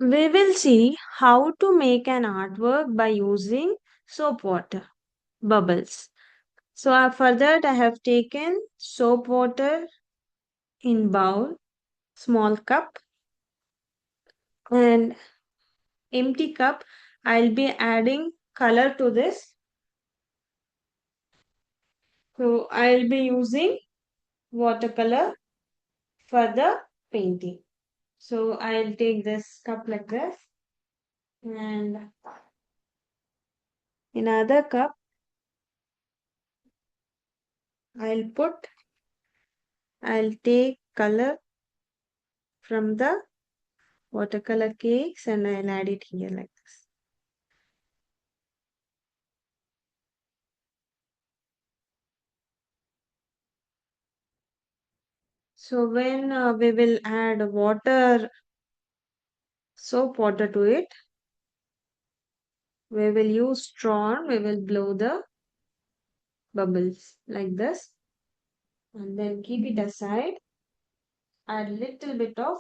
We will see how to make an artwork by using soap water bubbles. So for that I have taken soap water in bowl, small cup, and empty cup. I'll be adding color to this. So I'll be using watercolor for the painting. So I'll take this cup like this, and in another cup I'll take color from the watercolor cakes and I'll add it here like this. So when we will add soap water to it, we will use straw and we will blow the bubbles like this and then keep it aside. Add little bit of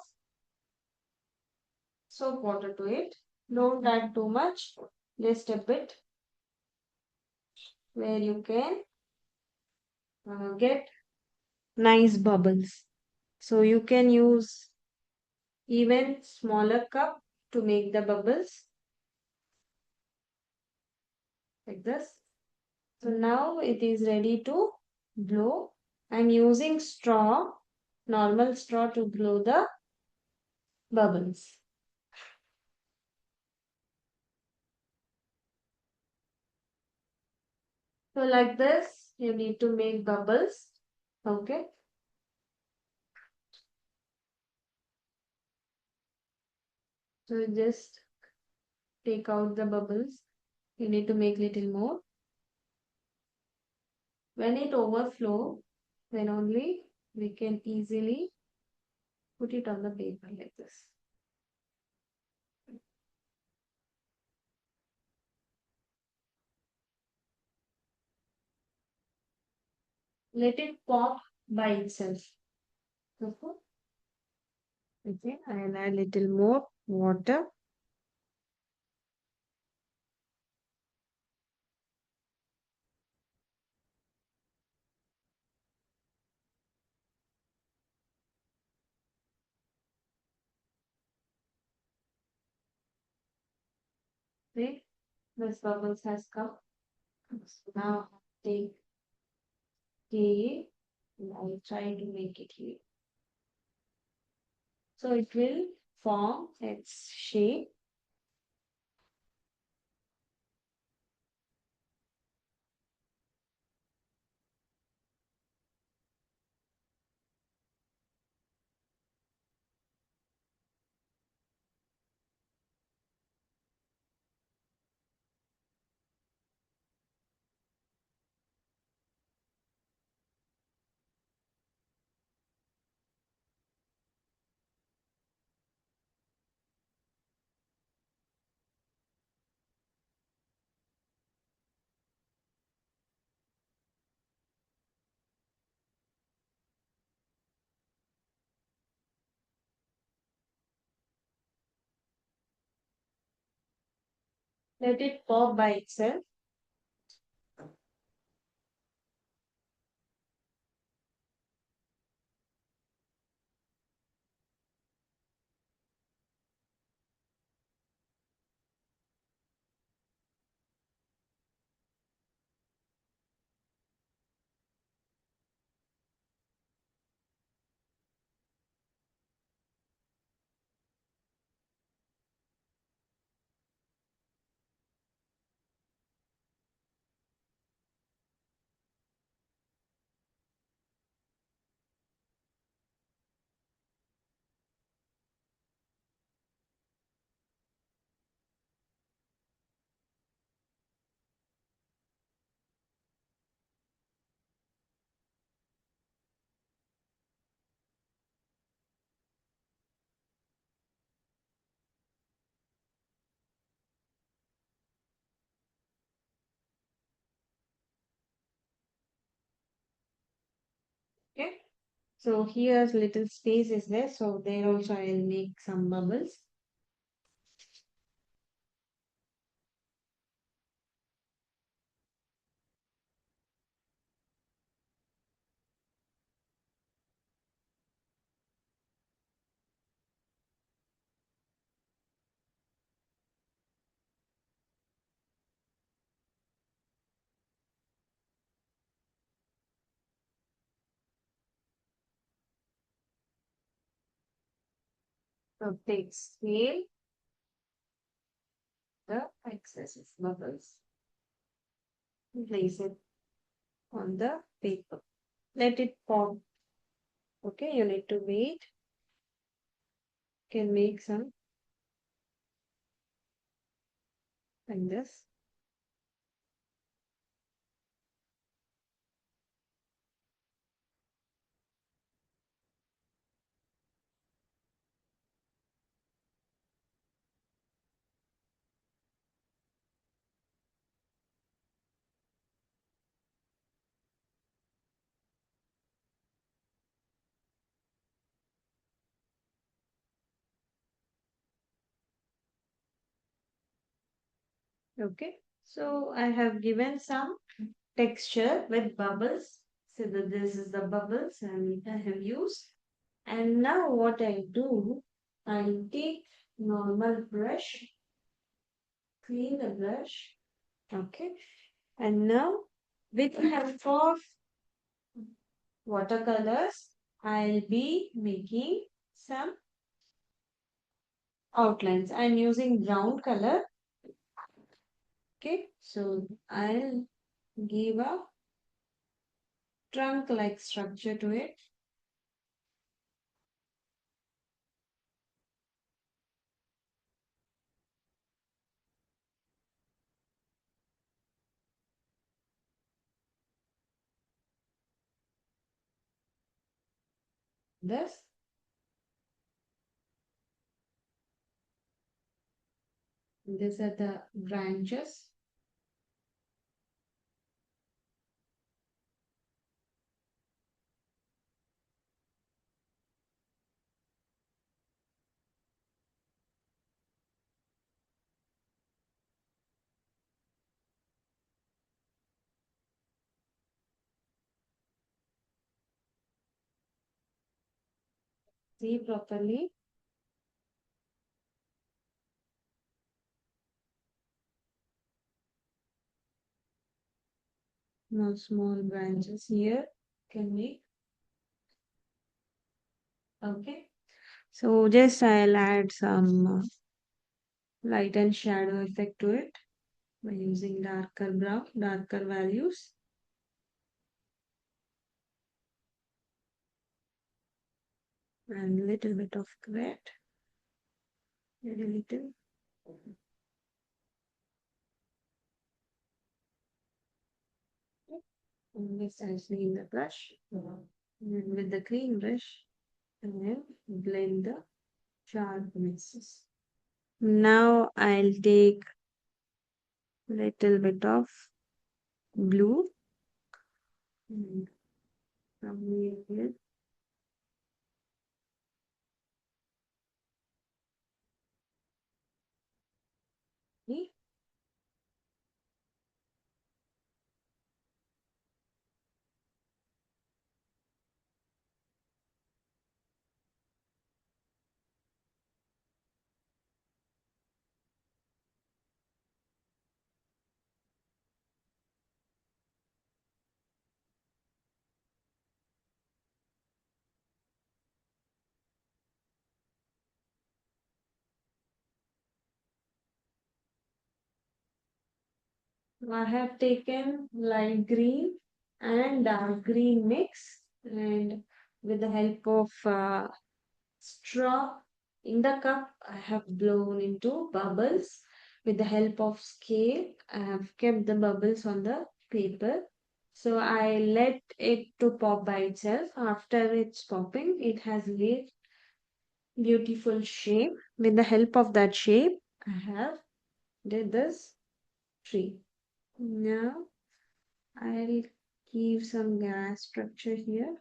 soap water to it. Don't add too much, just a bit where you can get nice bubbles. So you can use even smaller cup to make the bubbles like this. So now it is ready to blow. I'm using normal straw to blow the bubbles. So like this, you need to make bubbles. Okay. So just take out the bubbles. You need to make little more. When it overflow, then only we can easily put it on the paper like this. Let it pop by itself. Okay. Okay. I'll add little more water. See, this bubbles has come. So now take K and I'll try to make it here. So it will form its shape. Let it pop by itself. Okay. So here's little space is there. So there also I'll make some bubbles. So take scale the excess bubbles, place it on the paper. Let it pop. Okay, you need to wait. Can make some like this. Okay, so I have given some texture with bubbles. So that this is the bubbles and I have used. And now what I do, I take normal brush, clean the brush. Okay, and now with the help of watercolors, I'll be making some outlines. I'm using brown color. Okay, so I'll give a trunk like structure to it. This. These are the branches. See properly. No small branches here can make. Okay. So just I'll add some light and shadow effect to it by using darker brown, darker values, and little bit of red, very little. And this I clean the brush. And with the clean brush, and then blend the sharp mixes. Now I'll take little bit of blue and probably here. I have taken light green and dark green mix, and with the help of straw in the cup, I have blown into bubbles. With the help of scale, I have kept the bubbles on the paper. So I let it to pop by itself. After it's popping, it has a beautiful shape. With the help of that shape, I have did this tree. Now I'll give some grass structure here.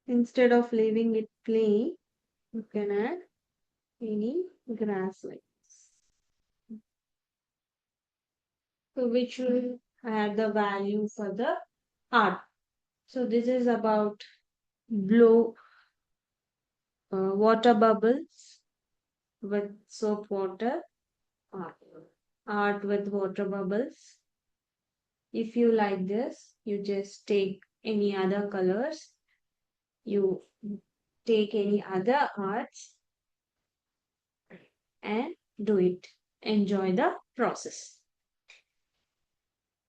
Instead of leaving it plain, you can add any grass like this. So which will add the value for the art. So this is about blow water bubbles with soap water art. Art with water bubbles. If you like this, you just take any other colors You take any other arts and do it. Enjoy the process.